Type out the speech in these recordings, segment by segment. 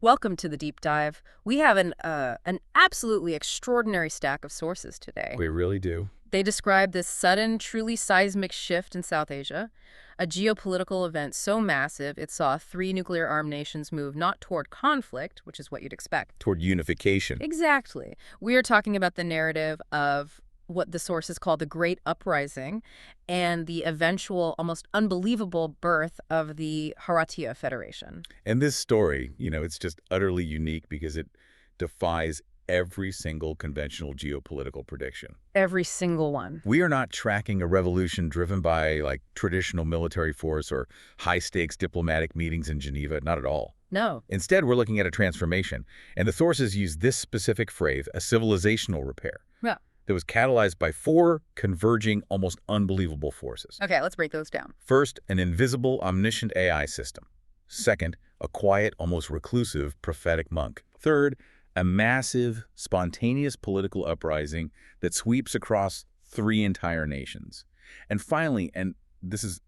Welcome to the deep dive. We have an absolutely extraordinary stack of sources today. We really do. They describe this sudden, truly seismic shift in South Asia, a geopolitical event so massive it saw three nuclear-armed nations move not toward conflict, which is what you'd expect. Toward unification. Exactly. We are talking about the narrative of what the sources call the Great Uprising and the eventual, almost unbelievable birth of the Bharatiya Federation. And this story, it's just utterly unique because it defies every single conventional geopolitical prediction. Every single one. We are not tracking a revolution driven by, traditional military force or high-stakes diplomatic meetings in Geneva. Not at all. No. Instead, we're looking at a transformation. And the sources use this specific phrase, a civilizational repair. Yeah. That was catalyzed by four converging, almost unbelievable forces. Okay, let's break those down. First, an invisible, omniscient AI system. Second, a quiet, almost reclusive, prophetic monk. Third, a massive, spontaneous political uprising that sweeps across three entire nations. And finally, and this is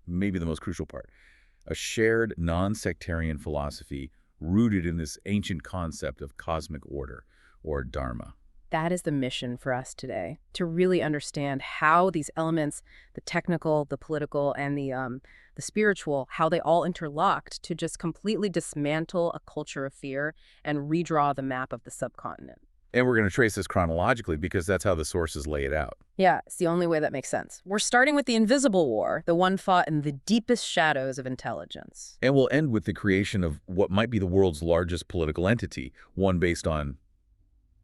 maybe the most crucial part, a shared, non-sectarian philosophy rooted in this ancient concept of cosmic order, or Dharma. That is the mission for us today, to really understand how these elements, the technical, the political, and the spiritual, how they all interlocked to just completely dismantle a culture of fear and redraw the map of the subcontinent. And we're going to trace this chronologically because that's how the sources lay it out. Yeah, it's the only way that makes sense. We're starting with the invisible war, the one fought in the deepest shadows of intelligence. And we'll end with the creation of what might be the world's largest political entity, one based on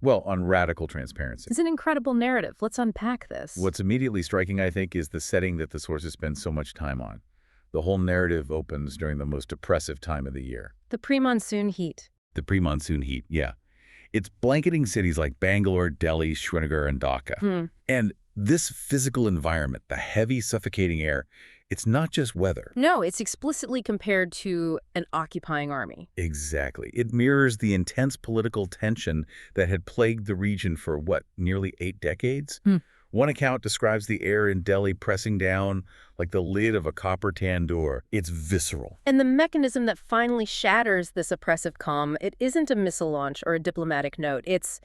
radical transparency. It's an incredible narrative. Let's unpack this. What's immediately striking, I think, is the setting that the sources spend so much time on. The whole narrative opens during the most oppressive time of the year. The pre-monsoon heat. The pre-monsoon heat, yeah. It's blanketing cities like Bangalore, Delhi, Srinagar, and Dhaka. And this physical environment, the heavy, suffocating air, it's not just weather. No, it's explicitly compared to an occupying army. Exactly. It mirrors the intense political tension that had plagued the region for, nearly 8 decades? One account describes the air in Delhi pressing down like the lid of a copper tandoor. It's visceral. And the mechanism that finally shatters this oppressive calm, it isn't a missile launch or a diplomatic note. It's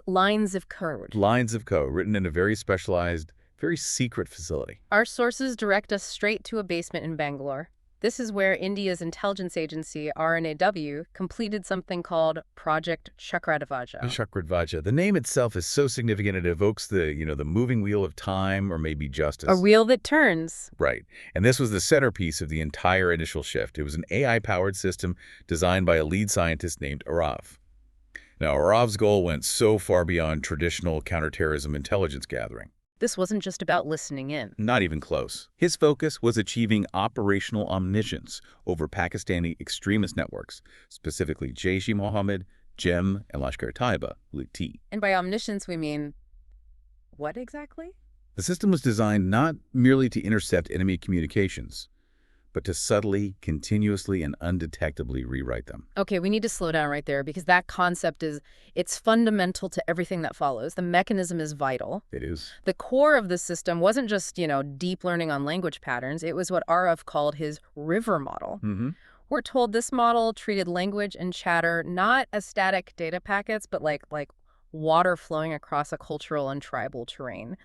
lines of code. Lines of code written in a very specialized, very secret facility. Our sources direct us straight to a basement in Bangalore. This is where India's intelligence agency, R&AW, completed something called Project Chakradhvaja. Chakradhvaja. The name itself is so significant it evokes the moving wheel of time or maybe justice. A wheel that turns. Right. And this was the centerpiece of the entire initial shift. It was an AI-powered system designed by a lead scientist named Arav. Now, Arav's goal went so far beyond traditional counterterrorism intelligence gathering. This wasn't just about listening in. Not even close. His focus was achieving operational omniscience over Pakistani extremist networks, specifically Jaish-e-Mohammed, JeM, and LeT. And by omniscience, we mean what exactly? The system was designed not merely to intercept enemy communications, but to subtly, continuously, and undetectably rewrite them. Okay, we need to slow down right there because that concept it's fundamental to everything that follows. The mechanism is vital. It is. The core of the system wasn't just, deep learning on language patterns. It was what Arav called his river model. We're told this model treated language and chatter not as static data packets, but like water flowing across a cultural and tribal terrain.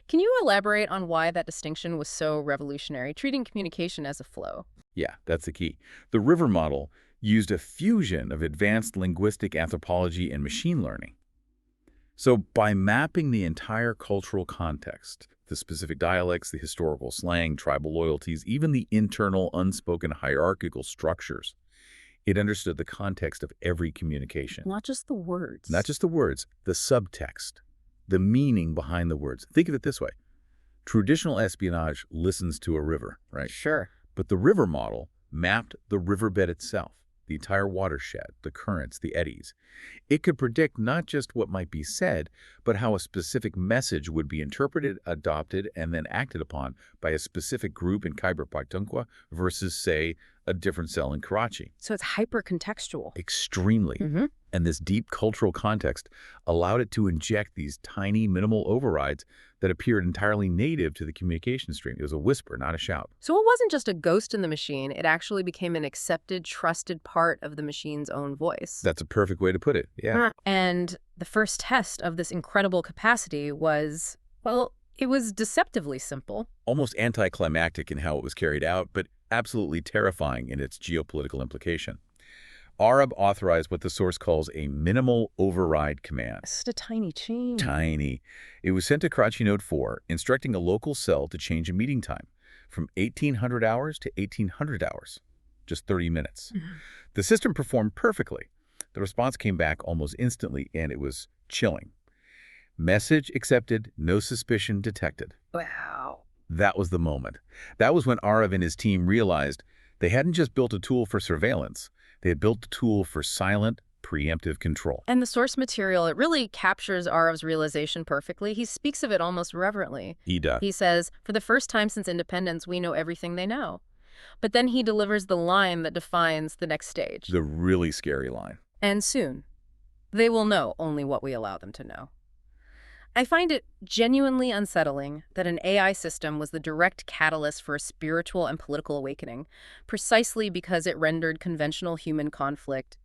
Can you elaborate on why that distinction was so revolutionary, treating communication as a flow? Yeah, that's the key. The river model used a fusion of advanced linguistic anthropology and machine learning. So by mapping the entire cultural context, the specific dialects, the historical slang, tribal loyalties, even the internal unspoken hierarchical structures, it understood the context of every communication. Not just the words. Not just the words, the subtext, the meaning behind the words. Think of it this way. Traditional espionage listens to a river, right? Sure. But the river model mapped the riverbed itself, the entire watershed, the currents, the eddies. It could predict not just what might be said, but how a specific message would be interpreted, adopted, and then acted upon by a specific group in Khyber Pakhtunkhwa versus, say, a different cell in Karachi. So it's hyper-contextual. Extremely. And this deep cultural context allowed it to inject these tiny, minimal overrides that appeared entirely native to the communication stream. It was a whisper, not a shout. So it wasn't just a ghost in the machine. It actually became an accepted, trusted part of the machine's own voice. That's a perfect way to put it, yeah. And the first test of this incredible capacity was, well, it was deceptively simple. Almost anticlimactic in how it was carried out, but absolutely terrifying in its geopolitical implication. R&AW authorized what the source calls a minimal override command. It's a tiny change. Tiny. It was sent to Karachi Node 4, instructing a local cell to change a meeting time from 1800 hours to 1800 hours, just 30 minutes. The system performed perfectly. The response came back almost instantly, and it was chilling. Message accepted, no suspicion detected. Wow. That was the moment. That was when R&AW and his team realized they hadn't just built a tool for surveillance. They had built a tool for silent, preemptive control. And the source material, it really captures R&AW's realization perfectly. He speaks of it almost reverently. He does. He says, for the first time since independence, we know everything they know. But then he delivers the line that defines the next stage. The really scary line. And soon, they will know only what we allow them to know. I find it genuinely unsettling that an AI system was the direct catalyst for a spiritual and political awakening, precisely because it rendered conventional human conflict,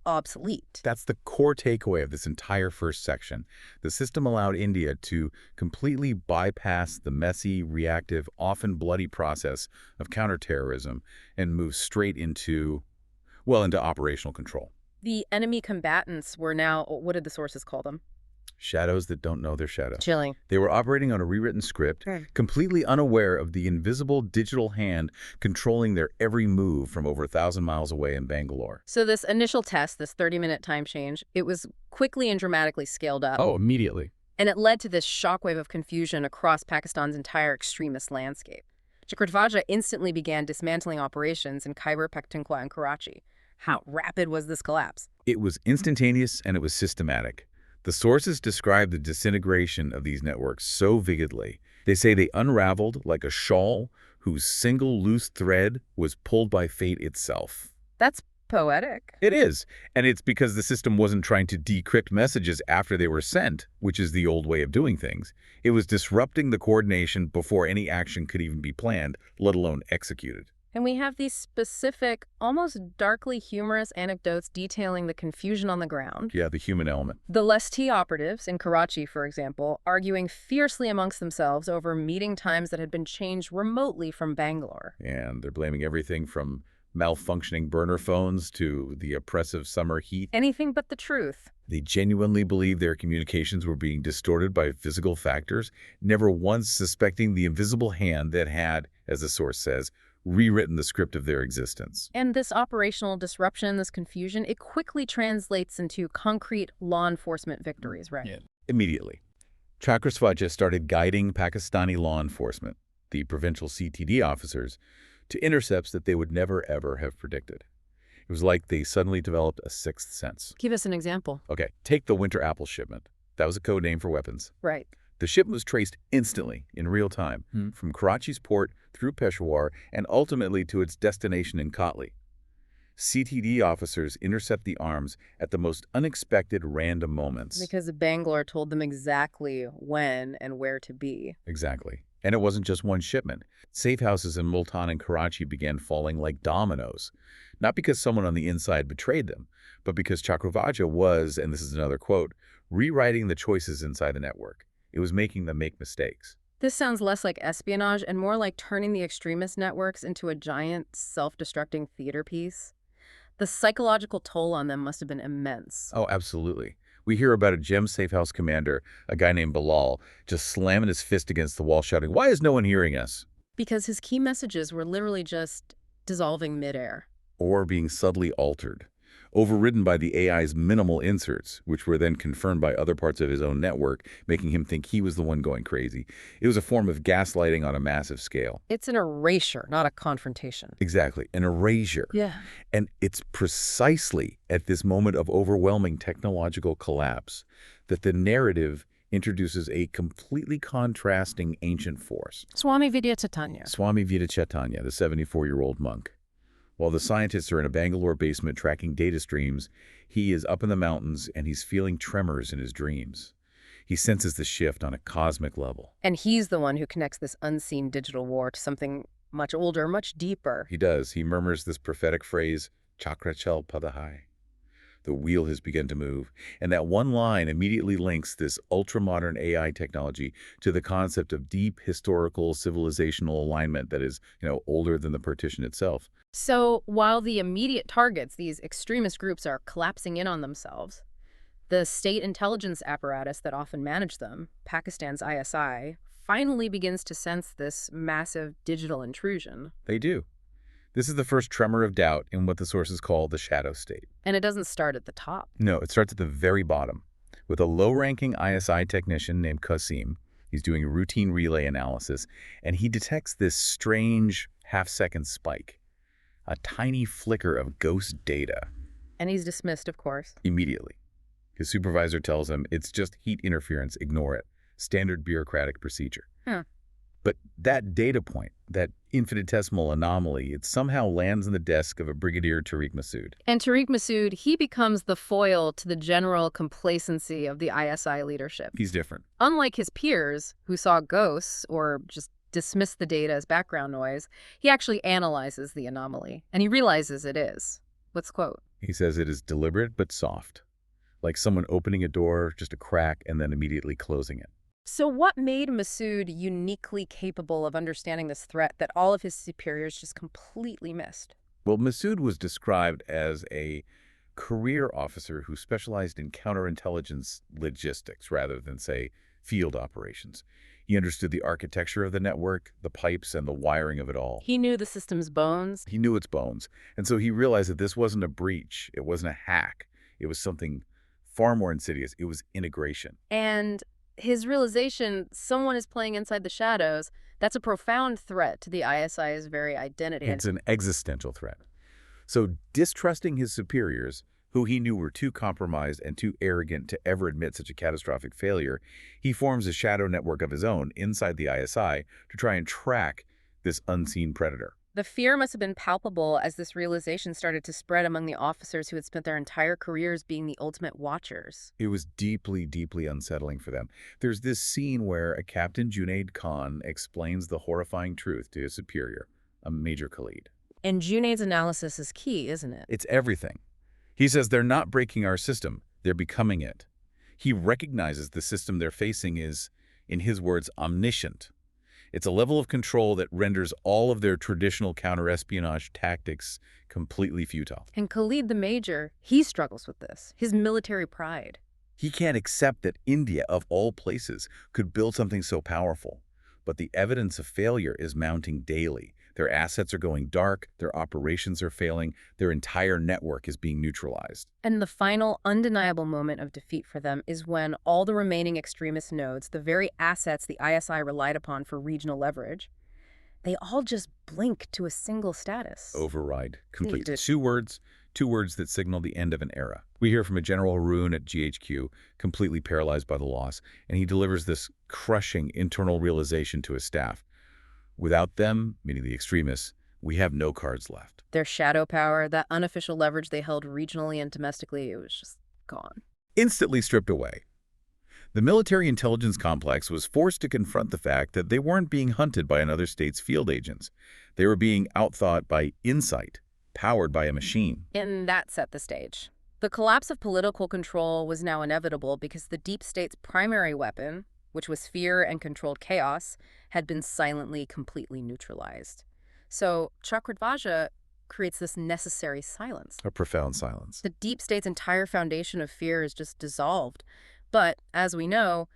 obsolete. That's the core takeaway of this entire first section. The system allowed India to completely bypass the messy, reactive, often bloody process of counterterrorism and move straight into operational control. The enemy combatants were now, what did the sources call them? Shadows that don't know their shadow. Chilling. They were operating on a rewritten script, completely unaware of the invisible digital hand controlling their every move from over 1,000 miles away in Bangalore. So this initial test, this 30-minute time change, it was quickly and dramatically scaled up. Oh, immediately. And it led to this shockwave of confusion across Pakistan's entire extremist landscape. Chakradhvaja instantly began dismantling operations in Khyber Pakhtunkhwa and Karachi. How rapid was this collapse? It was instantaneous and it was systematic. The sources describe the disintegration of these networks so vividly. They say they unraveled like a shawl whose single loose thread was pulled by fate itself. That's poetic. It is. And it's because the system wasn't trying to decrypt messages after they were sent, which is the old way of doing things. It was disrupting the coordination before any action could even be planned, let alone executed. And we have these specific, almost darkly humorous anecdotes detailing the confusion on the ground. Yeah, the human element. The LeT operatives in Karachi, for example, arguing fiercely amongst themselves over meeting times that had been changed remotely from Bangalore. And they're blaming everything from malfunctioning burner phones to the oppressive summer heat. Anything but the truth. They genuinely believe their communications were being distorted by physical factors, never once suspecting the invisible hand that had, as the source says, rewritten the script of their existence. And this operational disruption, this confusion, it quickly translates into concrete law enforcement victories, right? Yeah. Immediately. Chakradhvaja started guiding Pakistani law enforcement, the provincial CTD officers, to intercepts that they would never, ever have predicted. It was like they suddenly developed a sixth sense. Give us an example. Okay, take the winter apple shipment. That was a code name for weapons. Right. The shipment was traced instantly, in real time, from Karachi's port through Peshawar and ultimately to its destination in Kotli. CTD officers intercept the arms at the most unexpected random moments. Because Bangalore told them exactly when and where to be. Exactly. And it wasn't just one shipment. Safehouses in Multan and Karachi began falling like dominoes. Not because someone on the inside betrayed them, but because Chakradhvaja was, and this is another quote, rewriting the choices inside the network. It was making them make mistakes. This sounds less like espionage and more like turning the extremist networks into a giant, self-destructing theater piece. The psychological toll on them must have been immense. Oh, absolutely. We hear about a JeM Safehouse commander, a guy named Bilal, just slamming his fist against the wall shouting, "Why is no one hearing us?" Because his key messages were literally just dissolving midair. Or being subtly altered, overridden by the AI's minimal inserts, which were then confirmed by other parts of his own network, making him think he was the one going crazy. It was a form of gaslighting on a massive scale. It's an erasure, not a confrontation. Exactly, an erasure. Yeah. And it's precisely at this moment of overwhelming technological collapse that the narrative introduces a completely contrasting ancient force. Swami Vidyachatanya. Swami Vidyachatanya, the 74-year-old monk. While the scientists are in a Bangalore basement tracking data streams, he is up in the mountains and he's feeling tremors in his dreams. He senses the shift on a cosmic level. And he's the one who connects this unseen digital war to something much older, much deeper. He does. He murmurs this prophetic phrase, Chakradhvaja. The wheel has begun to move, and that one line immediately links this ultra-modern AI technology to the concept of deep historical civilizational alignment that is, older than the partition itself. So while the immediate targets, these extremist groups, are collapsing in on themselves, the state intelligence apparatus that often manage them, Pakistan's ISI, finally begins to sense this massive digital intrusion. They do. This is the first tremor of doubt in what the sources call the shadow state. And it doesn't start at the top. No, it starts at the very bottom, with a low-ranking ISI technician named Qasim. He's doing routine relay analysis, and he detects this strange half-second spike, a tiny flicker of ghost data. And he's dismissed, of course. Immediately. His supervisor tells him it's just heat interference, ignore it. Standard bureaucratic procedure. But that data point, that infinitesimal anomaly, it somehow lands on the desk of a Brigadier Tariq Masood. And Tariq Masood, he becomes the foil to the general complacency of the ISI leadership. He's different. Unlike his peers, who saw ghosts or just dismissed the data as background noise, he actually analyzes the anomaly, and he realizes it is. Let's quote. He says it is deliberate but soft, like someone opening a door, just a crack, and then immediately closing it. So what made Masood uniquely capable of understanding this threat that all of his superiors just completely missed? Well, Masood was described as a career officer who specialized in counterintelligence logistics rather than, say, field operations. He understood the architecture of the network, the pipes, and the wiring of it all. He knew the system's bones. He knew its bones. And so he realized that this wasn't a breach. It wasn't a hack. It was something far more insidious. It was integration. And his realization someone is playing inside the shadows, that's a profound threat to the ISI's very identity. It's an existential threat. So distrusting his superiors, who he knew were too compromised and too arrogant to ever admit such a catastrophic failure, he forms a shadow network of his own inside the ISI to try and track this unseen predator. The fear must have been palpable as this realization started to spread among the officers who had spent their entire careers being the ultimate watchers. It was deeply, deeply unsettling for them. There's this scene where a Captain Junaid Khan explains the horrifying truth to his superior, a Major Khalid. And Junaid's analysis is key, isn't it? It's everything. He says they're not breaking our system, they're becoming it. He recognizes the system they're facing is, in his words, omniscient. It's a level of control that renders all of their traditional counter-espionage tactics completely futile. And Khalid the Major, he struggles with this, his military pride. He can't accept that India, of all places, could build something so powerful. But the evidence of failure is mounting daily. Their assets are going dark, their operations are failing, their entire network is being neutralized. And the final undeniable moment of defeat for them is when all the remaining extremist nodes, the very assets the ISI relied upon for regional leverage, they all just blink to a single status. Override. Complete. Two words that signal the end of an era. We hear from a General Haroon at GHQ, completely paralyzed by the loss, and he delivers this crushing internal realization to his staff. Without them, meaning the extremists, we have no cards left. Their shadow power, that unofficial leverage they held regionally and domestically, it was just gone. Instantly stripped away. The military intelligence complex was forced to confront the fact that they weren't being hunted by another state's field agents. They were being outthought by insight, powered by a machine. And that set the stage. The collapse of political control was now inevitable because the deep state's primary weapon, which was fear and controlled chaos, had been silently, completely neutralized. So Chakradhvaja creates this necessary silence. A profound silence. The deep state's entire foundation of fear is just dissolved. But, as we know,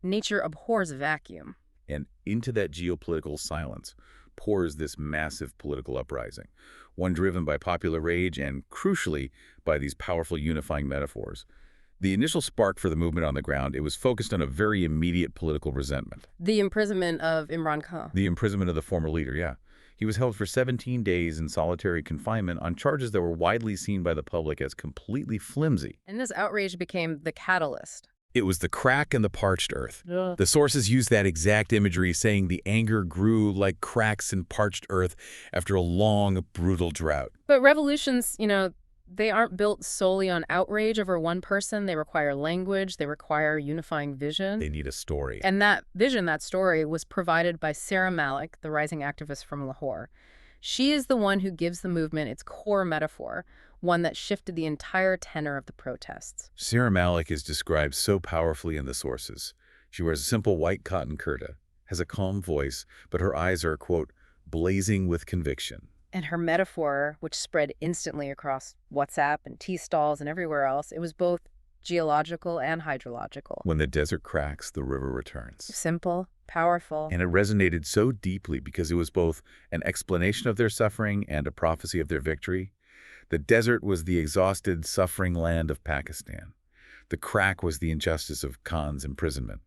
nature abhors a vacuum. And into that geopolitical silence pours this massive political uprising, one driven by popular rage and, crucially, by these powerful unifying metaphors. The initial spark for the movement on the ground, it was focused on a very immediate political resentment. The imprisonment of Imran Khan. The imprisonment of the former leader, yeah. He was held for 17 days in solitary confinement on charges that were widely seen by the public as completely flimsy. And this outrage became the catalyst. It was the crack in the parched earth. Yeah. The sources use that exact imagery, saying the anger grew like cracks in parched earth after a long, brutal drought. But revolutions, they aren't built solely on outrage over one person. They require language. They require unifying vision. They need a story. And that vision, that story, was provided by Sarah Malik, the rising activist from Lahore. She is the one who gives the movement its core metaphor, one that shifted the entire tenor of the protests. Sarah Malik is described so powerfully in the sources. She wears a simple white cotton kurta, has a calm voice, but her eyes are, quote, blazing with conviction. And her metaphor, which spread instantly across WhatsApp and tea stalls and everywhere else, it was both geological and hydrological. When the desert cracks, the river returns. Simple, powerful. And it resonated so deeply because it was both an explanation of their suffering and a prophecy of their victory. The desert was the exhausted, suffering land of Pakistan. The crack was the injustice of Khan's imprisonment.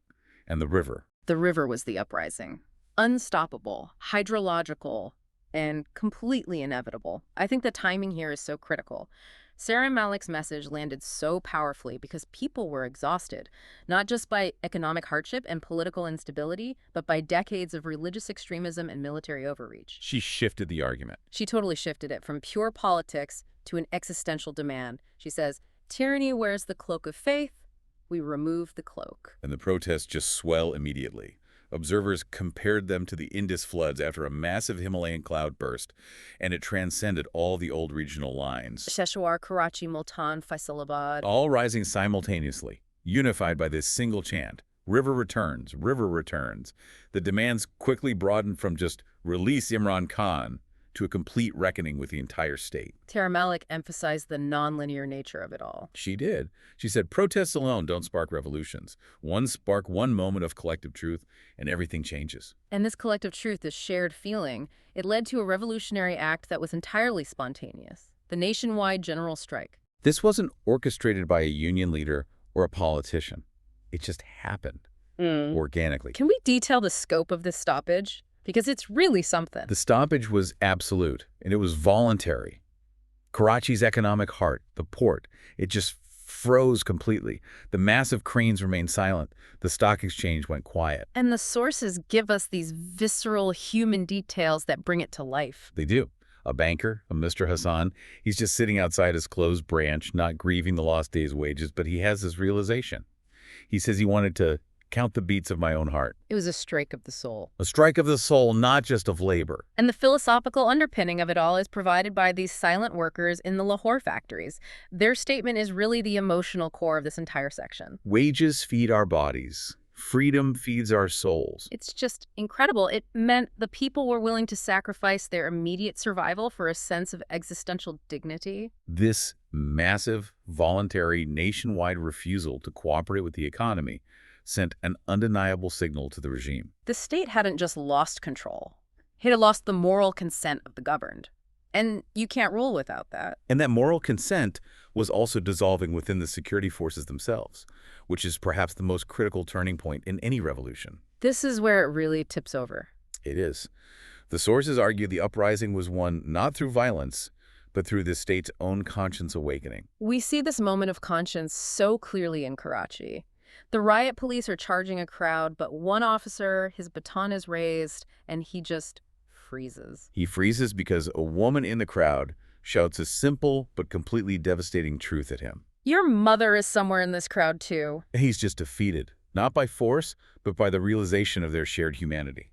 And the river. The river was the uprising. Unstoppable, hydrological, and completely inevitable. I think the timing here is so critical. Sarah Malik's message landed so powerfully because people were exhausted, not just by economic hardship and political instability, but by decades of religious extremism and military overreach. She shifted the argument. She totally shifted it from pure politics to an existential demand. She says, tyranny wears the cloak of faith, we remove the cloak. And the protests just swell immediately. Observers compared them to the Indus floods after a massive Himalayan cloud burst, and it transcended all the old regional lines. Peshawar, Karachi, Multan, Faisalabad. All rising simultaneously, unified by this single chant. River returns, river returns. The demands quickly broadened from just release Imran Khan to a complete reckoning with the entire state. Sarah Malik emphasized the nonlinear nature of it all. She did. She said, protests alone don't spark revolutions. One moment of collective truth, and everything changes. And this collective truth, this shared feeling, it led to a revolutionary act that was entirely spontaneous. The nationwide general strike. This wasn't orchestrated by a union leader or a politician. It just happened organically. Can we detail the scope of this stoppage? Because it's really something. The stoppage was absolute, and it was voluntary. Karachi's economic heart, the port, it just froze completely. The massive cranes remained silent. The stock exchange went quiet. And the sources give us these visceral human details that bring it to life. They do. A banker, a Mr. Hassan, he's just sitting outside his closed branch, not grieving the lost day's wages, but he has this realization. He says he wanted to count the beats of my own heart. It was a strike of the soul. A strike of the soul, not just of labor. And the philosophical underpinning of it all is provided by these silent workers in the Lahore factories. Their statement is really the emotional core of this entire section. Wages feed our bodies. Freedom feeds our souls. It's just incredible. It meant the people were willing to sacrifice their immediate survival for a sense of existential dignity. This massive, voluntary, nationwide refusal to cooperate with the economy sent an undeniable signal to the regime. The state hadn't just lost control. It had lost the moral consent of the governed. And you can't rule without that. And that moral consent was also dissolving within the security forces themselves, which is perhaps the most critical turning point in any revolution. This is where it really tips over. It is. The sources argue the uprising was won not through violence, but through the state's own conscience awakening. We see this moment of conscience so clearly in Karachi. The riot police are charging a crowd, but one officer, his baton is raised, and he just freezes. He freezes because a woman in the crowd shouts a simple but completely devastating truth at him. Your mother is somewhere in this crowd, too. He's just defeated, not by force, but by the realization of their shared humanity.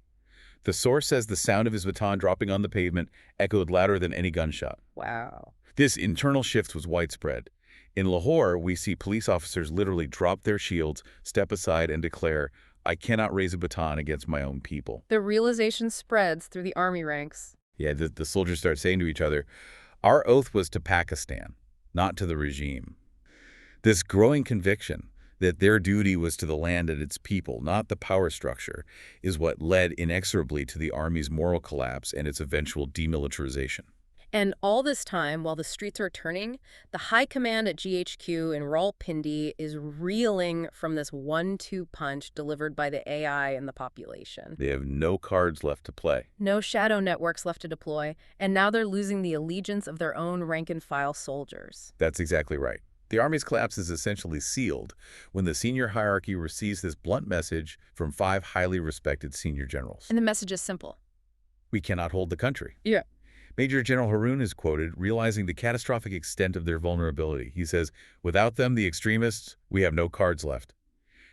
The source says the sound of his baton dropping on the pavement echoed louder than any gunshot. Wow. This internal shift was widespread. In Lahore, we see police officers literally drop their shields, step aside, and declare, I cannot raise a baton against my own people. The realization spreads through the army ranks. Yeah, the soldiers start saying to each other, our oath was to Pakistan, not to the regime. This growing conviction that their duty was to the land and its people, not the power structure, is what led inexorably to the army's moral collapse and its eventual demilitarization. And all this time, while the streets are turning, the high command at GHQ in Rawalpindi is reeling from this 1-2 punch delivered by the AI and the population. They have no cards left to play. No shadow networks left to deploy, and now they're losing the allegiance of their own rank-and-file soldiers. That's exactly right. The army's collapse is essentially sealed when the senior hierarchy receives this blunt message from 5 highly respected senior generals. And the message is simple. We cannot hold the country. Yeah. Major General Haroon is quoted, realizing the catastrophic extent of their vulnerability. He says, "Without them, the extremists, we have no cards left."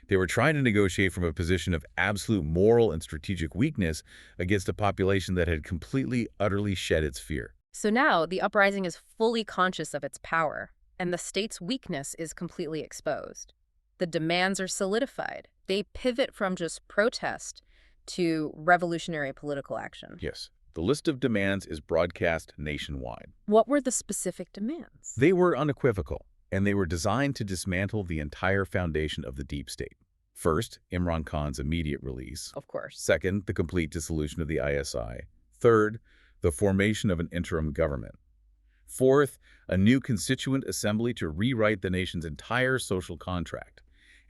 They were trying to negotiate from a position of absolute moral and strategic weakness against a population that had completely, utterly shed its fear. So now the uprising is fully conscious of its power, and the state's weakness is completely exposed. The demands are solidified. They pivot from just protest to revolutionary political action. Yes, the list of demands is broadcast nationwide. What were the specific demands? They were unequivocal, and they were designed to dismantle the entire foundation of the deep state. First, Imran Khan's immediate release. Of course. Second, the complete dissolution of the ISI. Third, the formation of an interim government. Fourth, a new constituent assembly to rewrite the nation's entire social contract.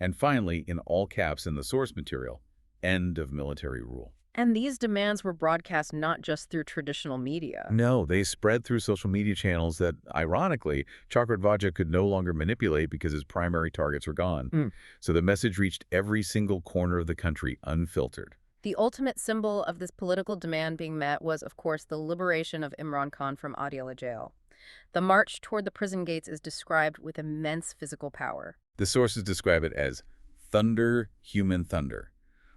And finally, in all caps in the source material, end of military rule. And these demands were broadcast not just through traditional media. No, they spread through social media channels that, ironically, Chakradhvaja could no longer manipulate because his primary targets were gone. So the message reached every single corner of the country unfiltered. The ultimate symbol of this political demand being met was, of course, the liberation of Imran Khan from Adiala jail. The march toward the prison gates is described with immense physical power. The sources describe it as thunder, human thunder,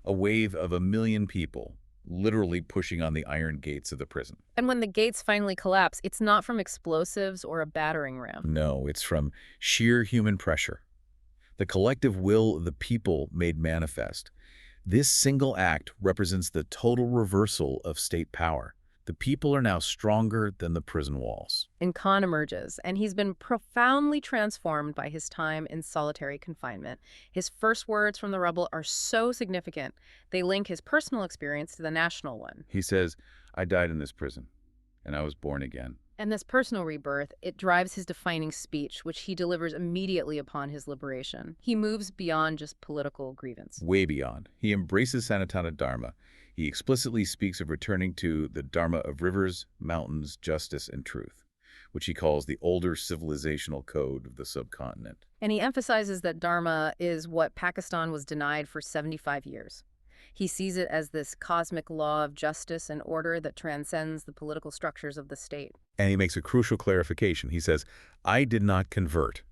a wave of 1 million people literally pushing on the iron gates of the prison. And when the gates finally collapse, it's not from explosives or a battering ram. No, it's from sheer human pressure. The collective will of the people made manifest. This single act represents the total reversal of state power. The people are now stronger than the prison walls. And Khan emerges, and he's been profoundly transformed by his time in solitary confinement. His first words from the rubble are so significant, they link his personal experience to the national one. He says, "I died in this prison, and I was born again." And this personal rebirth, it drives his defining speech, which he delivers immediately upon his liberation. He moves beyond just political grievance. Way beyond. He embraces Sanatana Dharma. He explicitly speaks of returning to the Dharma of rivers, mountains, justice, and truth, which he calls the older civilizational code of the subcontinent. And he emphasizes that Dharma is what Pakistan was denied for 75 years. He sees it as this cosmic law of justice and order that transcends the political structures of the state. And he makes a crucial clarification. He says, "I did not convert.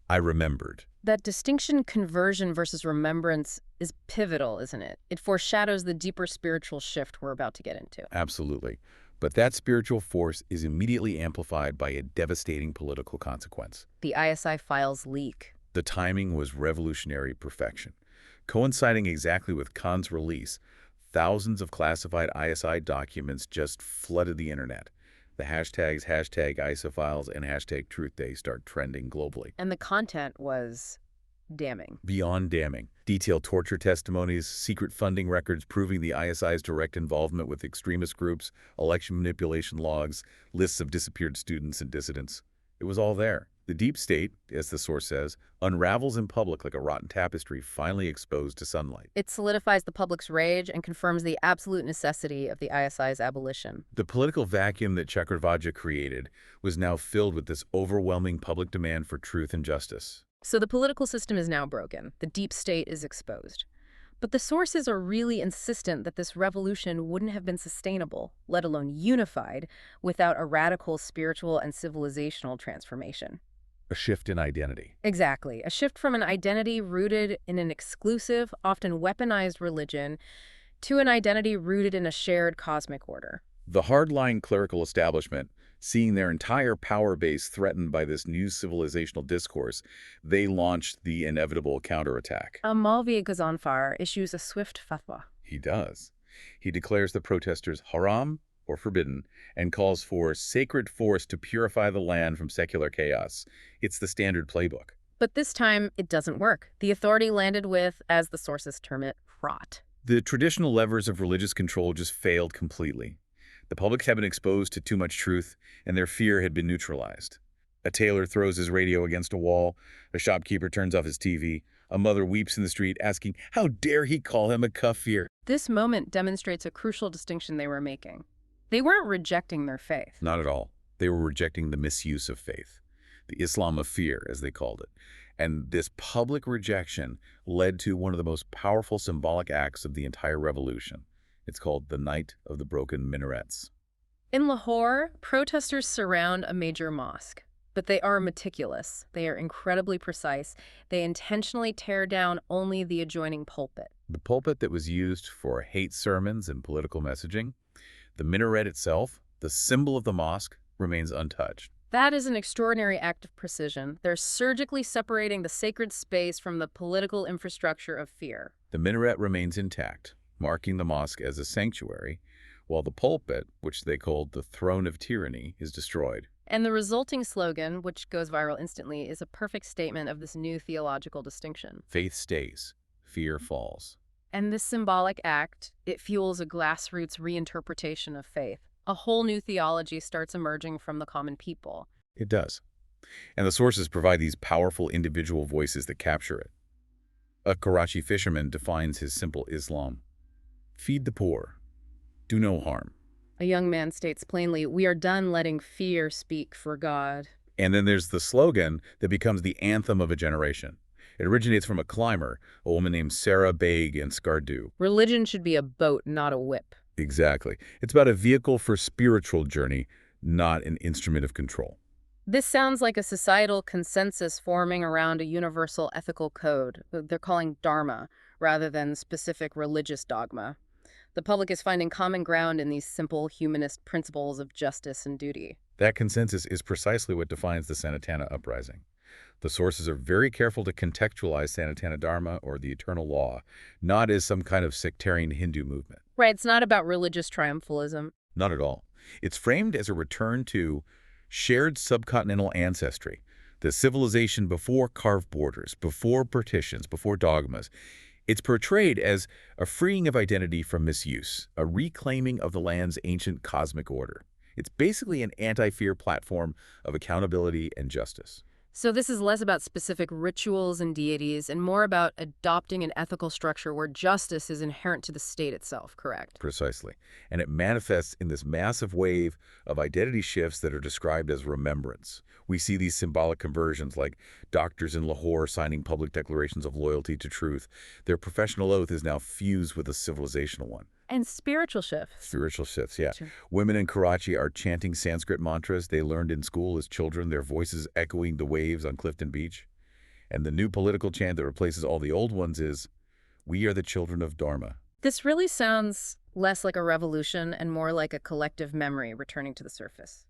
I remembered." That distinction, conversion versus remembrance, is pivotal, isn't it? It foreshadows the deeper spiritual shift we're about to get into. Absolutely. But that spiritual force is immediately amplified by a devastating political consequence. The ISI files leak. The timing was revolutionary perfection. Coinciding exactly with Khan's release, thousands of classified ISI documents just flooded the internet. The hashtags #ISIFiles and #TruthDay start trending globally. And the content was damning. Beyond damning. Detailed torture testimonies, secret funding records proving the ISI's direct involvement with extremist groups, election manipulation logs, lists of disappeared students and dissidents. It was all there. The deep state, as the source says, unravels in public like a rotten tapestry finally exposed to sunlight. It solidifies the public's rage and confirms the absolute necessity of the ISI's abolition. The political vacuum that Chakradhvaja created was now filled with this overwhelming public demand for truth and justice. So the political system is now broken. The deep state is exposed. But the sources are really insistent that this revolution wouldn't have been sustainable, let alone unified, without a radical spiritual and civilizational transformation. A shift in identity. Exactly. A shift from an identity rooted in an exclusive, often weaponized religion to an identity rooted in a shared cosmic order. The hardline clerical establishment, seeing their entire power base threatened by this new civilizational discourse, they launched the inevitable counterattack. Maulvi Ghazanfar issues a swift fatwa. He does. He declares the protesters haram, or forbidden, and calls for sacred force to purify the land from secular chaos. It's the standard playbook. But this time, it doesn't work. The authority landed with, as the sources term it, rot. The traditional levers of religious control just failed completely. The public had been exposed to too much truth, and their fear had been neutralized. A tailor throws his radio against a wall, a shopkeeper turns off his TV, a mother weeps in the street asking, how dare he call him a kafir? This moment demonstrates a crucial distinction they were making. They weren't rejecting their faith. Not at all. They were rejecting the misuse of faith. the Islam of fear, as they called it. And this public rejection led to one of the most powerful symbolic acts of the entire revolution. It's called the Night of the Broken Minarets. In Lahore, protesters surround a major mosque, but they are meticulous. They are incredibly precise. They intentionally tear down only the adjoining pulpit. The pulpit that was used for hate sermons and political messaging, the minaret itself, the symbol of the mosque, remains untouched. That is an extraordinary act of precision. They're surgically separating the sacred space from the political infrastructure of fear. The minaret remains intact, marking the mosque as a sanctuary, while the pulpit, which they called the throne of tyranny, is destroyed. And the resulting slogan, which goes viral instantly, is a perfect statement of this new theological distinction. Faith stays, fear falls. And this symbolic act, it fuels a grassroots reinterpretation of faith. A whole new theology starts emerging from the common people. It does. And the sources provide these powerful individual voices that capture it. A Karachi fisherman defines his simple Islam. Feed the poor. Do no harm. A young man states plainly, "We are done letting fear speak for God." And then there's the slogan that becomes the anthem of a generation. It originates from a climber, a woman named Sarah Baig in Skardu. Religion should be a boat, not a whip. Exactly. It's about a vehicle for spiritual journey, not an instrument of control. This sounds like a societal consensus forming around a universal ethical code they're calling Dharma, rather than specific religious dogma. The public is finding common ground in these simple humanist principles of justice and duty. That consensus is precisely what defines the Sanatana uprising. The sources are very careful to contextualize Sanatana Dharma, or the eternal law, not as some kind of sectarian Hindu movement. Right, it's not about religious triumphalism. Not at all. It's framed as a return to shared subcontinental ancestry, the civilization before carved borders, before partitions, before dogmas. It's portrayed as a freeing of identity from misuse, a reclaiming of the land's ancient cosmic order. It's basically an anti-fear platform of accountability and justice. So this is less about specific rituals and deities and more about adopting an ethical structure where justice is inherent to the state itself, correct? Precisely. And it manifests in this massive wave of identity shifts that are described as remembrance. We see these symbolic conversions like doctors in Lahore signing public declarations of loyalty to truth. Their professional oath is now fused with a civilizational one. And spiritual shifts. Spiritual shifts, yeah. Sure. Women in Karachi are chanting Sanskrit mantras they learned in school as children, their voices echoing the waves on Clifton Beach. And the new political chant that replaces all the old ones is, "We are the children of Dharma." This really sounds less like a revolution and more like a collective memory returning to the surface.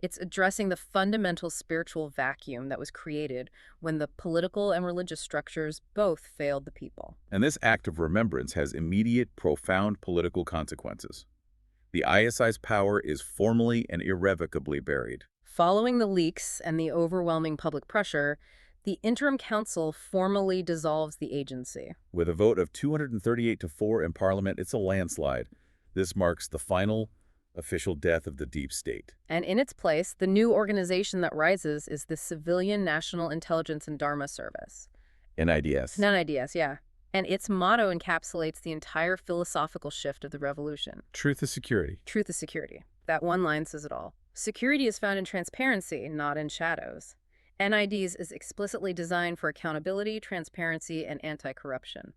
It's addressing the fundamental spiritual vacuum that was created when the political and religious structures both failed the people. And this act of remembrance has immediate, profound political consequences. The ISI's power is formally and irrevocably buried. Following the leaks and the overwhelming public pressure, the Interim Council formally dissolves the agency. With a vote of 238 to 4 in Parliament, it's a landslide. This marks the final official death of the deep state. And in its place, the new organization that rises is the Civilian National Intelligence and Dharma Service. NIDS. NIDS, yeah. And its motto encapsulates the entire philosophical shift of the revolution. Truth is security. Truth is security. That one line says it all. Security is found in transparency, not in shadows. NIDS is explicitly designed for accountability, transparency, and anti-corruption.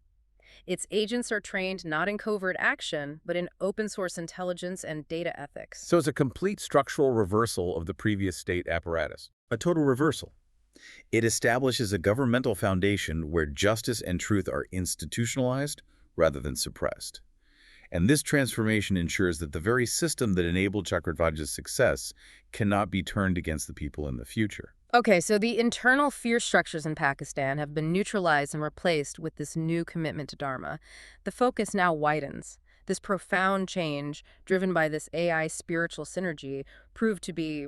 Its agents are trained not in covert action, but in open-source intelligence and data ethics. So it's a complete structural reversal of the previous state apparatus. A total reversal. It establishes a governmental foundation where justice and truth are institutionalized rather than suppressed. And this transformation ensures that the very system that enabled Chakradhvaja's success cannot be turned against the people in the future. Okay, so the internal fear structures in Pakistan have been neutralized and replaced with this new commitment to Dharma. The focus now widens. This profound change, driven by this AI spiritual synergy, proved to be,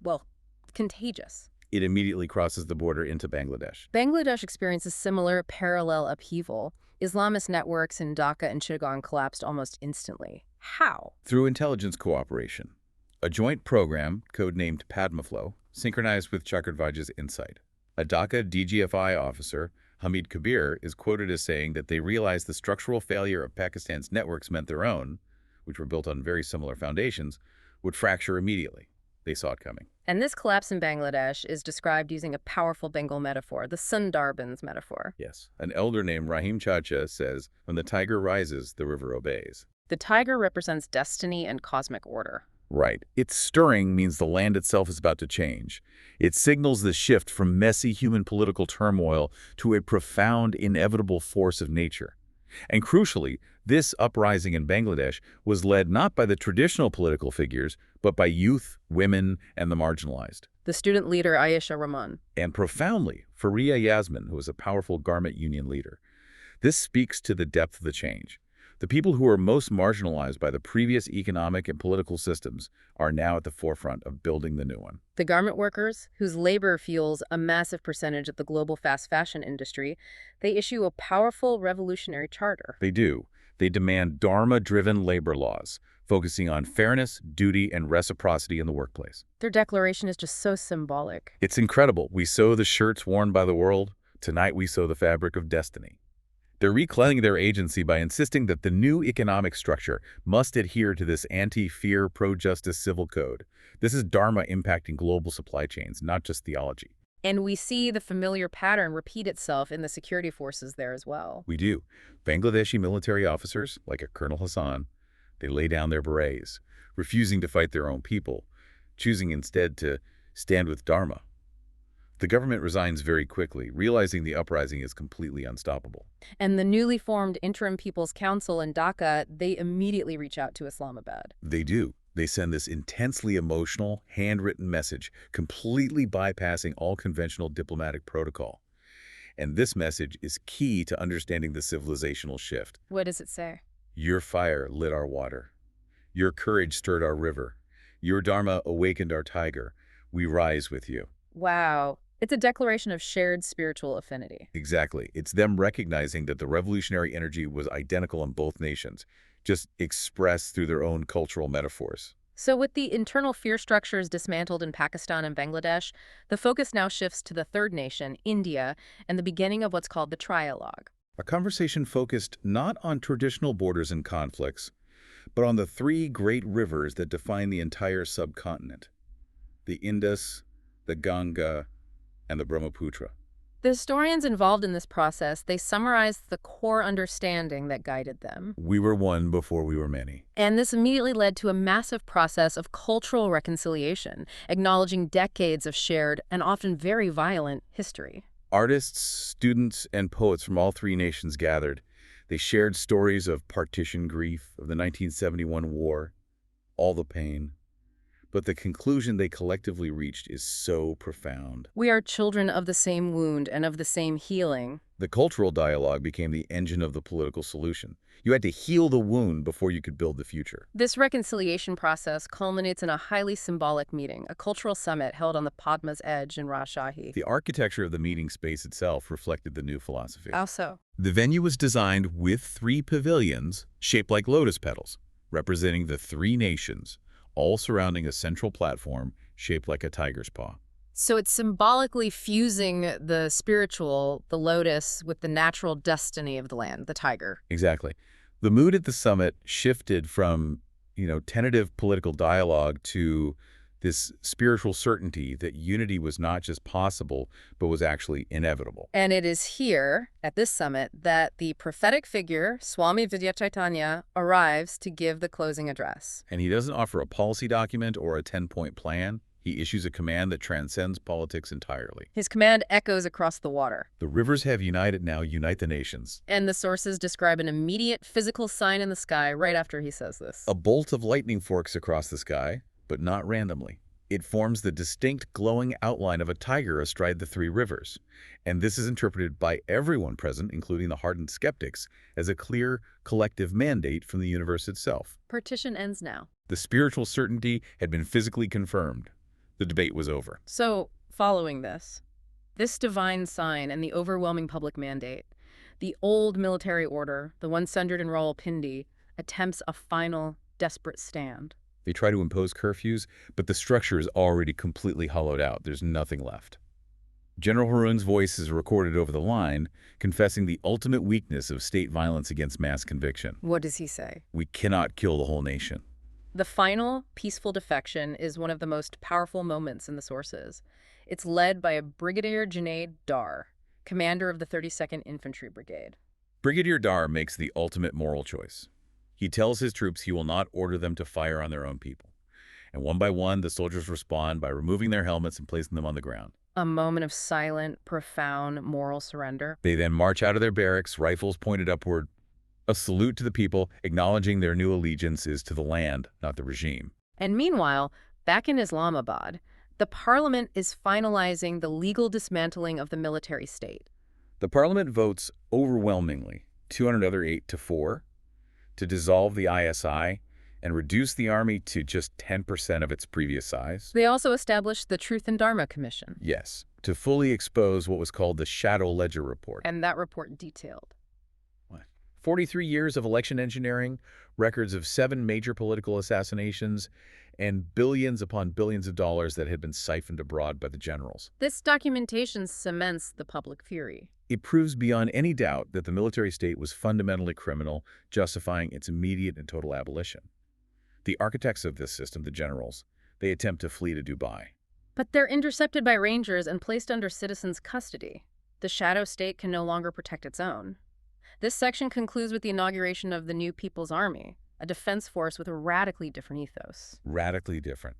well, contagious. It immediately crosses the border into Bangladesh. Bangladesh experiences similar parallel upheaval. Islamist networks in Dhaka and Chittagong collapsed almost instantly. How? Through intelligence cooperation. A joint program, codenamed Padmaflow, synchronized with Chakradhvaja's insight. A Dhaka DGFI officer, Hamid Kabir, is quoted as saying that they realized the structural failure of Pakistan's networks meant their own, which were built on very similar foundations, would fracture immediately. They saw it coming. And this collapse in Bangladesh is described using a powerful Bengal metaphor, the Sundarbans metaphor. Yes. An elder named Rahim Chacha says, when the tiger rises, the river obeys. The tiger represents destiny and cosmic order. Right. Its stirring means the land itself is about to change. It signals the shift from messy human political turmoil to a profound, inevitable force of nature. And crucially, this uprising in Bangladesh was led not by the traditional political figures, but by youth, women, and the marginalized. The student leader, Ayesha Rahman. And profoundly, Faria Yasmin, who was a powerful garment union leader. This speaks to the depth of the change. The people who are most marginalized by the previous economic and political systems are now at the forefront of building the new one. The garment workers, whose labor fuels a massive percentage of the global fast fashion industry, they issue a powerful revolutionary charter. They do. They demand Dharma-driven labor laws, focusing on fairness, duty, and reciprocity in the workplace. Their declaration is just so symbolic. It's incredible. We sew the shirts worn by the world. Tonight we sew the fabric of destiny. They're reclaiming their agency by insisting that the new economic structure must adhere to this anti-fear, pro-justice civil code. This is Dharma impacting global supply chains, not just theology. And we see the familiar pattern repeat itself in the security forces there as well. We do. Bangladeshi military officers, like a Colonel Hassan, they lay down their berets, refusing to fight their own people, choosing instead to stand with Dharma. The government resigns very quickly, realizing the uprising is completely unstoppable. And the newly formed Interim People's Council in Dhaka, they immediately reach out to Islamabad. They do. They send this intensely emotional, handwritten message, completely bypassing all conventional diplomatic protocol. And this message is key to understanding the civilizational shift. What does it say? Your fire lit our water. Your courage stirred our river. Your Dharma awakened our tiger. We rise with you. Wow. It's a declaration of shared spiritual affinity. Exactly. It's them recognizing that the revolutionary energy was identical in both nations, just expressed through their own cultural metaphors. So with the internal fear structures dismantled in Pakistan and Bangladesh, the focus now shifts to the third nation, India, and the beginning of what's called the trialogue. A conversation focused not on traditional borders and conflicts, but on the three great rivers that define the entire subcontinent: the Indus, the Ganga, and the Brahmaputra. The historians involved in this process, they summarized the core understanding that guided them. We were one before we were many. And this immediately led to a massive process of cultural reconciliation, acknowledging decades of shared and often very violent history. Artists, students, and poets from all three nations gathered. They shared stories of partition grief, of the 1971 war, all the pain. But the conclusion they collectively reached is so profound. We are children of the same wound and of the same healing. The cultural dialogue became the engine of the political solution. You had to heal the wound before you could build the future. This reconciliation process culminates in a highly symbolic meeting, a cultural summit held on the Padma's Edge in Rajshahi. The architecture of the meeting space itself reflected the new philosophy. How so? The venue was designed with 3 pavilions shaped like lotus petals, representing the 3 nations, all surrounding a central platform shaped like a tiger's paw. So it's symbolically fusing the spiritual, the lotus, with the natural destiny of the land, the tiger. Exactly. The mood at the summit shifted from, tentative political dialogue to this spiritual certainty that unity was not just possible, but was actually inevitable. And it is here, at this summit, that the prophetic figure, Swami Vidya Chaitanya, arrives to give the closing address. And he doesn't offer a policy document or a 10-point plan. He issues a command that transcends politics entirely. His command echoes across the water. The rivers have united now, unite the nations. And the sources describe an immediate physical sign in the sky right after he says this. A bolt of lightning forks across the sky, but not randomly. It forms the distinct glowing outline of a tiger astride the 3 rivers. And this is interpreted by everyone present, including the hardened skeptics, as a clear, collective mandate from the universe itself. Partition ends now. The spiritual certainty had been physically confirmed. The debate was over. So, following this divine sign and the overwhelming public mandate, the old military order, the one centered in Rawalpindi, attempts a final, desperate stand. They try to impose curfews, but the structure is already completely hollowed out. There's nothing left. General Haroon's voice is recorded over the line, confessing the ultimate weakness of state violence against mass conviction. What does he say? We cannot kill the whole nation. The final, peaceful defection is one of the most powerful moments in the sources. It's led by a Brigadier Junaid Dar, commander of the 32nd Infantry Brigade. Brigadier Dar makes the ultimate moral choice. He tells his troops he will not order them to fire on their own people. And one by one, the soldiers respond by removing their helmets and placing them on the ground. A moment of silent, profound moral surrender. They then march out of their barracks, rifles pointed upward, a salute to the people, acknowledging their new allegiance is to the land, not the regime. And meanwhile, back in Islamabad, the parliament is finalizing the legal dismantling of the military state. The parliament votes overwhelmingly, 208 to 4, to dissolve the ISI and reduce the army to just 10% of its previous size. They also established the Truth and Dharma Commission. Yes, to fully expose what was called the Shadow Ledger Report. And that report detailed 43 years of election engineering, records of 7 major political assassinations, and billions upon billions of dollars that had been siphoned abroad by the generals. This documentation cements the public fury. It proves beyond any doubt that the military state was fundamentally criminal, justifying its immediate and total abolition. The architects of this system, the generals, they attempt to flee to Dubai. But they're intercepted by rangers and placed under citizens' custody. The shadow state can no longer protect its own. This section concludes with the inauguration of the new People's Army, a defense force with a radically different ethos. Radically different.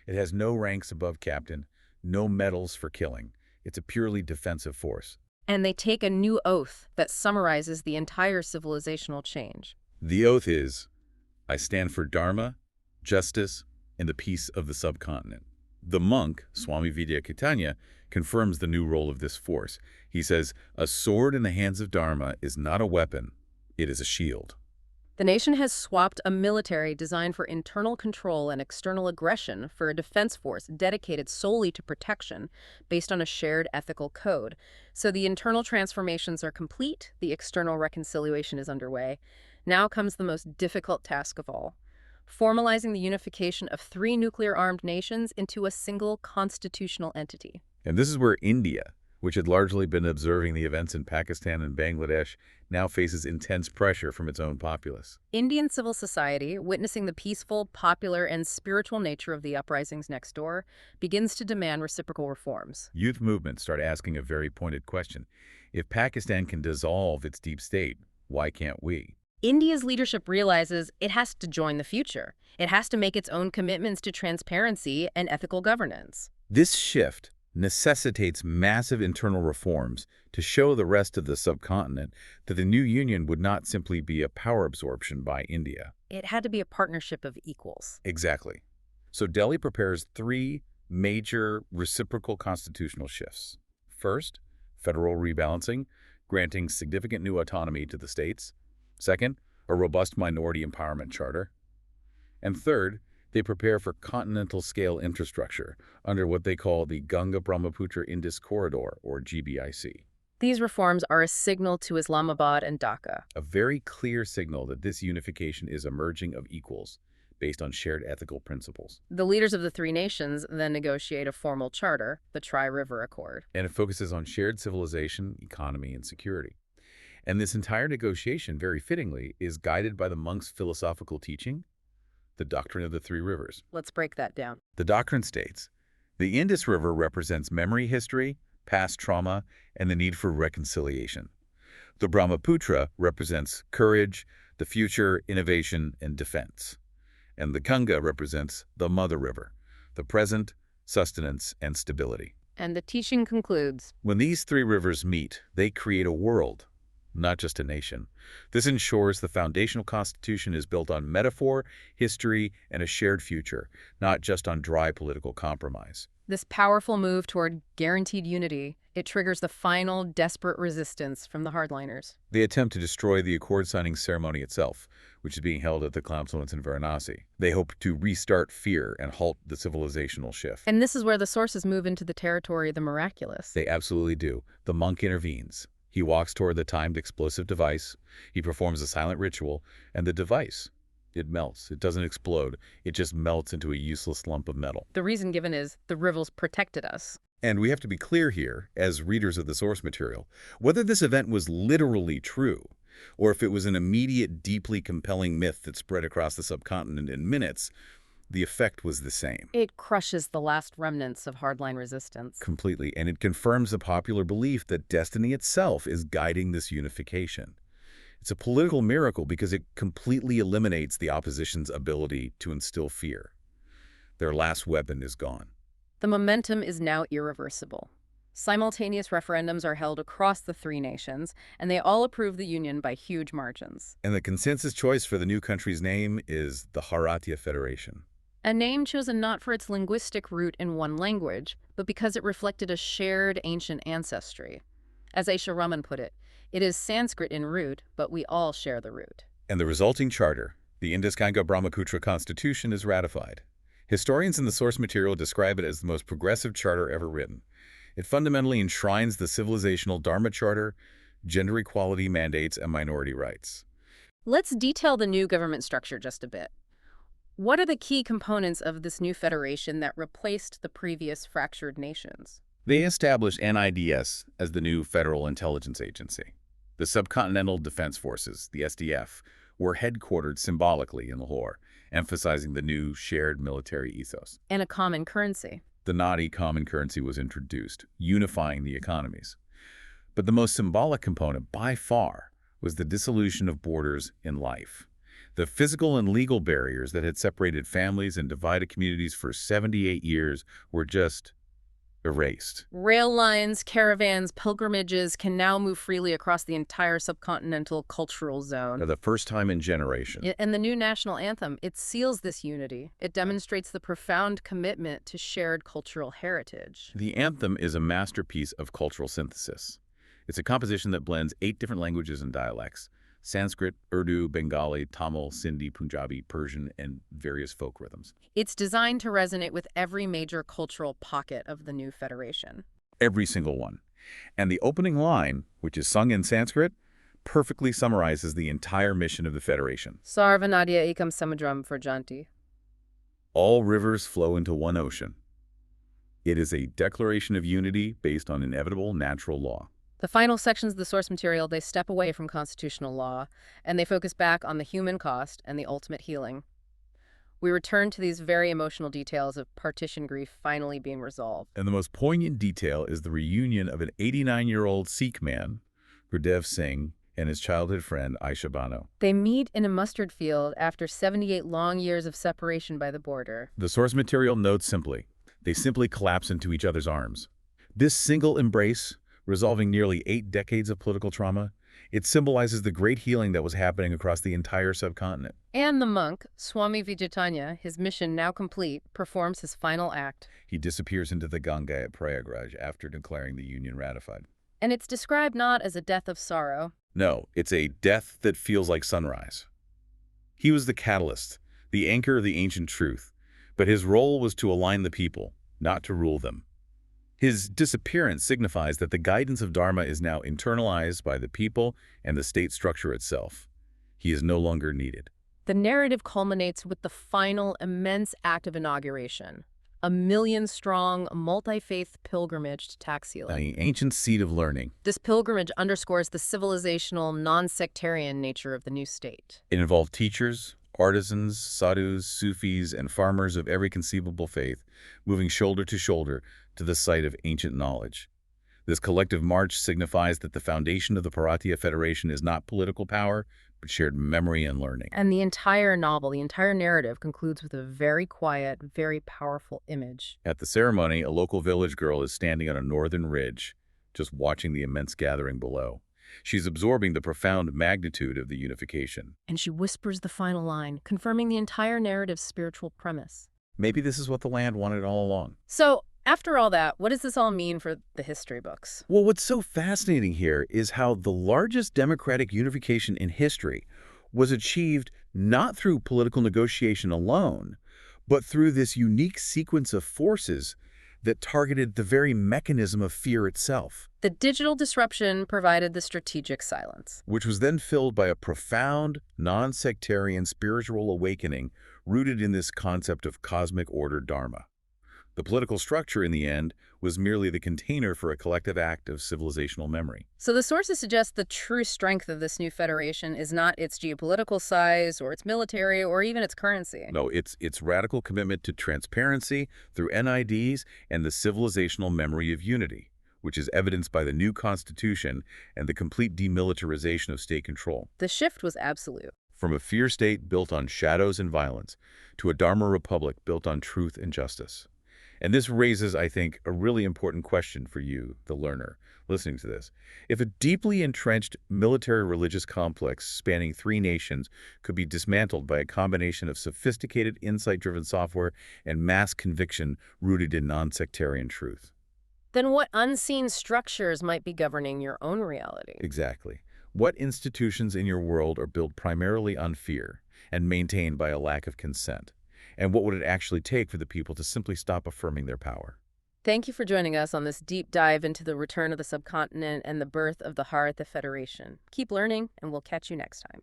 It has no ranks above captain, no medals for killing. It's a purely defensive force. And they take a new oath that summarizes the entire civilizational change. The oath is, I stand for Dharma, justice, and the peace of the subcontinent. The monk, Swami Vidyakitanya, confirms the new role of this force. He says, a sword in the hands of Dharma is not a weapon, it is a shield. The nation has swapped a military designed for internal control and external aggression for a defense force dedicated solely to protection based on a shared ethical code. So the internal transformations are complete, the external reconciliation is underway. Now comes the most difficult task of all: formalizing the unification of 3 nuclear-armed nations into a single constitutional entity. And this is where India, which had largely been observing the events in Pakistan and Bangladesh, now faces intense pressure from its own populace. Indian civil society, witnessing the peaceful, popular, and spiritual nature of the uprisings next door, begins to demand reciprocal reforms. Youth movements start asking a very pointed question. If Pakistan can dissolve its deep state, why can't we? India's leadership realizes it has to join the future. It has to make its own commitments to transparency and ethical governance. This shift necessitates massive internal reforms to show the rest of the subcontinent that the new union would not simply be a power absorption by India. It had to be a partnership of equals. Exactly. So Delhi prepares 3 major reciprocal constitutional shifts. First, federal rebalancing, granting significant new autonomy to the states. Second, a robust minority empowerment charter. And third, they prepare for continental-scale infrastructure under what they call the Ganga-Brahmaputra-Indus Corridor, or GBIC. These reforms are a signal to Islamabad and Dhaka. A very clear signal that this unification is a merging of equals based on shared ethical principles. The leaders of the 3 nations then negotiate a formal charter, the Tri-River Accord. And it focuses on shared civilization, economy, and security. And this entire negotiation, very fittingly, is guided by the monk's philosophical teaching, the doctrine of the 3 rivers. Let's break that down. The doctrine states, the Indus River represents memory history, past trauma, and the need for reconciliation. The Brahmaputra represents courage, the future, innovation, and defense. And the Ganga represents the mother river, the present, sustenance, and stability. And the teaching concludes, when these 3 rivers meet, they create a world, not just a nation. This ensures the foundational constitution is built on metaphor, history, and a shared future, not just on dry political compromise. This powerful move toward guaranteed unity, it triggers the final, desperate resistance from the hardliners. They attempt to destroy the accord-signing ceremony itself, which is being held at the confluence in Varanasi. They hope to restart fear and halt the civilizational shift. And this is where the sources move into the territory of the miraculous. They absolutely do. The monk intervenes. He walks toward the timed explosive device. He performs a silent ritual, and the device, it melts. It doesn't explode. It just melts into a useless lump of metal. The reason given is the rivers protected us. And we have to be clear here, as readers of the source material, whether this event was literally true. or if it was an immediate, deeply compelling myth that spread across the subcontinent in minutes, the effect was the same. It crushes the last remnants of hardline resistance. Completely, and it confirms the popular belief that destiny itself is guiding this unification. It's a political miracle because it completely eliminates the opposition's ability to instill fear. Their last weapon is gone. The momentum is now irreversible. Simultaneous referendums are held across the three nations, and they all approve the union by huge margins. And the consensus choice for the new country's name is the Bharatiya Federation. A name chosen not for its linguistic root in one language, but because it reflected a shared ancient ancestry. As Aisha Raman put it, it is Sanskrit in root, but we all share the root. And the resulting charter, the Indus-Ganga Brahmaputra Constitution, is ratified. Historians in the source material describe it as the most progressive charter ever written. It fundamentally enshrines the civilizational Dharma charter, gender equality mandates, and minority rights. Let's detail the new government structure just a bit. What are the key components of this new federation that replaced the previous fractured nations? They established NIDS as the new Federal Intelligence Agency. The Subcontinental Defense Forces, the SDF, were headquartered symbolically in Lahore, emphasizing the new shared military ethos. And a common currency. The Nadi common currency was introduced, unifying the economies. But the most symbolic component, by far, was the dissolution of borders in life. The physical and legal barriers that had separated families and divided communities for 78 years were just erased. Rail lines, caravans, pilgrimages can now move freely across the entire subcontinental cultural zone. For the first time in generations. And the new national anthem, it seals this unity. It demonstrates the profound commitment to shared cultural heritage. The anthem is a masterpiece of cultural synthesis. It's a composition that blends 8 different languages and dialects: Sanskrit, Urdu, Bengali, Tamil, Sindhi, Punjabi, Persian, and various folk rhythms. It's designed to resonate with every major cultural pocket of the new federation. Every single one. And the opening line, which is sung in Sanskrit, perfectly summarizes the entire mission of the Federation. Sarvanadya ekam samudram Janti. All rivers flow into one ocean. It is a declaration of unity based on inevitable natural law. The final sections of the source material, they step away from constitutional law, and they focus back on the human cost and the ultimate healing. We return to these very emotional details of partition grief finally being resolved. And the most poignant detail is the reunion of an 89-year-old Sikh man, Gurdev Singh, and his childhood friend, Aisha Bano. They meet in a mustard field after 78 long years of separation by the border. The source material notes simply, they simply collapse into each other's arms. This single embrace, resolving nearly 8 decades of political trauma, it symbolizes the great healing that was happening across the entire subcontinent. And the monk, Swami Vijayatanya, his mission now complete, performs his final act. He disappears into the Ganga at Prayagraj after declaring the union ratified. And it's described not as a death of sorrow. No, it's a death that feels like sunrise. He was the catalyst, the anchor of the ancient truth, but his role was to align the people, not to rule them. His disappearance signifies that the guidance of Dharma is now internalized by the people and the state structure itself. He is no longer needed. The narrative culminates with the final immense act of inauguration, a million-strong, multi-faith pilgrimage to Taxila. The ancient seat of learning. This pilgrimage underscores the civilizational, non-sectarian nature of the new state. It involved teachers, artisans, sadhus, Sufis, and farmers of every conceivable faith, moving shoulder to shoulder to the site of ancient knowledge. This collective march signifies that the foundation of the Bharatiya Federation is not political power, but shared memory and learning. And the entire novel, the entire narrative, concludes with a very quiet, very powerful image. At the ceremony, a local village girl is standing on a northern ridge, just watching the immense gathering below. She's absorbing the profound magnitude of the unification. And she whispers the final line, confirming the entire narrative's spiritual premise. Maybe this is what the land wanted all along. So, after all that, what does this all mean for the history books? Well, what's so fascinating here is how the largest democratic unification in history was achieved not through political negotiation alone, but through this unique sequence of forces that targeted the very mechanism of fear itself. The digital disruption provided the strategic silence, which was then filled by a profound, non-sectarian spiritual awakening rooted in this concept of cosmic order Dharma. The political structure, in the end, was merely the container for a collective act of civilizational memory. So the sources suggest the true strength of this new federation is not its geopolitical size or its military or even its currency. No, it's radical commitment to transparency through NIDs and the civilizational memory of unity, which is evidenced by the new constitution and the complete demilitarization of state control. The shift was absolute. From a fear state built on shadows and violence to a Dharma republic built on truth and justice. And this raises, I think, a really important question for you, the learner, listening to this. If a deeply entrenched military-religious complex spanning 3 nations could be dismantled by a combination of sophisticated, insight-driven software and mass conviction rooted in non-sectarian truth. Then what unseen structures might be governing your own reality? Exactly. What institutions in your world are built primarily on fear and maintained by a lack of consent? And what would it actually take for the people to simply stop affirming their power? Thank you for joining us on this deep dive into the return of the subcontinent and the birth of the Bharat Federation. Keep learning, and we'll catch you next time.